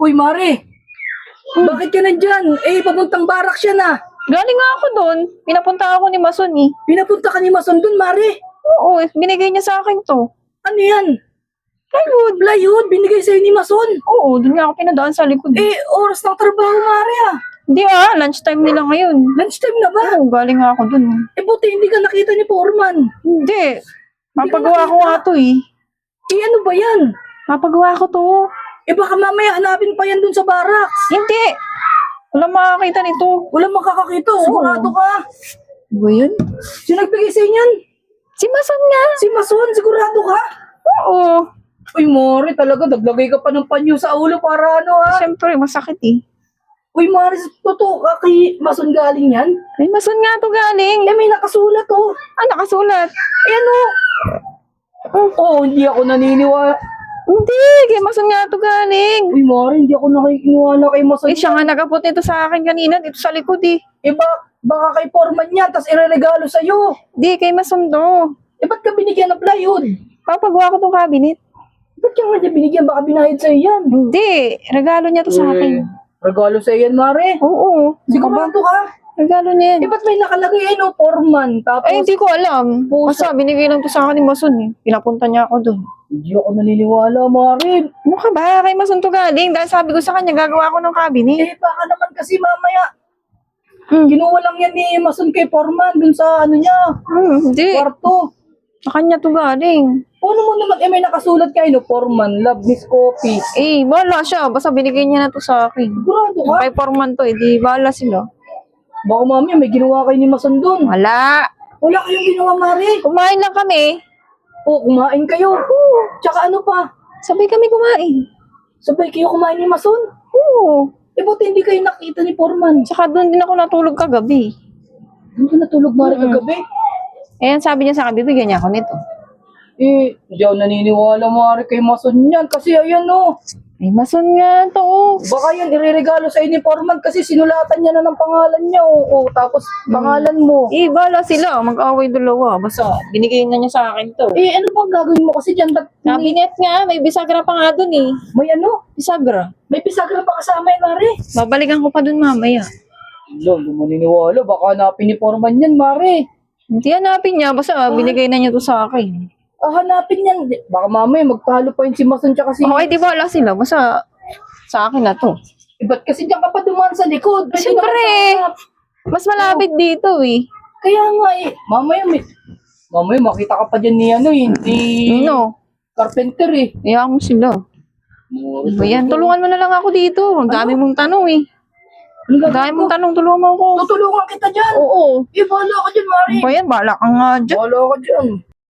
Uy, Mare, bakit ka nandyan? Eh, papuntang barak siya na. Galing nga ako doon. Pinapunta ako ni Mason eh. Pinapunta ka ni Mason dun, Mare. Oo, binigay niya sa akin to. Ano yan? Plywood. Plywood, binigay sa'yo ni Mason. Oo, doon nga ako pinadaan sa likod. Eh, oras ng trabaho, Mare ah. Hindi lunchtime nila ngayon. Lunchtime na ba? Oo, galing nga ako doon. Eh, buti hindi ka nakita ni Foreman. Hindi. Hindi ka Papagawa ko nakita. nga to eh. Eh, ano ba yan? Papagawa ko to. Eh, baka mamaya hanapin pa yan dun sa barracks. Hindi. Walang makakita nito. Walang makakakita, sigurado ka. Ba yun? Sino nagbigay sa inyan? Si Mason nga. Si Mason, sigurado ka? Oo. Uy, Mare, talaga, naglagay ka pa ng panyo sa ulo para ano ha? Siyempre, masakit eh. Uy, Mare, totoo ka kay Mason galing yan? Ay, Mason nga to galing. Eh, may nakasulat oh. Nakasulat. Eh, ano? Oo, hindi ako naniniwala. Hindi, kay Mason nga to galing. Uy, Mare, hindi ako nakikiniwala kay Mason. Eh, siya nga nagapot nito sa akin kanina, dito sa likod eh. Eh, baka kay Foreman yan, tas ireregalo sa'yo. Hindi, kay Mason to. Eh, ba't ka binigyan ng plywood? Papagawa ko tong cabinet. Ba't ka nga niya binigyan? Baka binahid sa'yo yan. Hindi, regalo niya to sa akin. Regalo sa'yo yan, Mare. Oo. Sigurado ka? Regalo niya Eh, yan. ba't may nakalagay ano, Foreman? Tapos, Ay, hindi ko alam. Pusa. Basta binigay lang to sa akin ni Mason eh. Pinapunta niya ako doon. hindi ako naniniwala, Mare. Ano ka ba? Kay Mason to galing. Dahil sabi ko sa kanya, gagawa ko ng cabinet. Eh, baka naman kasi mamaya, Hmm. kinuha lang yan ni Mason kay Foreman dun sa ano niya, Hindi. kwarto. Sa kanya to galing. Ano mo naman, eh, may nakasulat kayo, no? Foreman, love, Miss Coffee. Eh, bahala siya. Basta binigay niya na to sa akin. Sigurado ka? Kay Foreman to, eh. Di bahala sila. Baka mamaya may ginawa kayo ni Mason dun. Wala. Wala kayong ginawa, Mare. Kumain lang kami. O, kumain kayo. Tsaka ano pa, Sabay kami kumain. sabay kayo kumain ni Mason. Oo. Eh, buti hindi kayo nakita ni Foreman. Tsaka doon din ako natulog kagabi. Hindi ka natulog, Mare, kagabi. Ayan, sabi niya sa akin, bibigyan niya ako nito. Eh, hindi ako naniniwala, Mare, kay Mason yan. Kasi ayan, no. Ay, Mason nga to. Baka yan, ireregalo sa ni Foreman kasi sinulatan niya na ng pangalan niya. O, tapos pangalan mo. Eh, bahala sila. Mag-away dalawa. Basta, binigay na niya sa akin to. Eh, ano bang gagawin mo kasi dyan? Cabinet nga, may bisagra pa nga doon eh. May ano? Bisagra. May pisagra pa kasama yan, Mare. Babalikan ko pa doon mamaya. Hindi mo naniniwala. Baka hanapin ni Foreman yan, Mare. Hindi hanapin niya, basta binigay na niya to sa akin. Hanapin yan. Baka mamaya magtalo pa yun si Mason tsaka si... Okay, di bahala sila. Basta, sa akin na to. Eh, ba't kasi dyan ka pa dumaan sa likod? Pwede Siyempre. naman sa harap. Mas malapit dito eh. Kaya nga eh. Mamaya makita ka pa dyan ni ano eh. Ni No, Carpenter eh. kaya mo sila. Ayan, tulungan mo na lang ako dito. Ang dami mong tanong eh. Ang Ang dami mong tanong, tulungan mo ako. Tutulungan kita dyan. Oo. Eh, bahala ka dyan, Mare. Ano ba yan? Bahala ka nga dyan. Bahala ka dyan.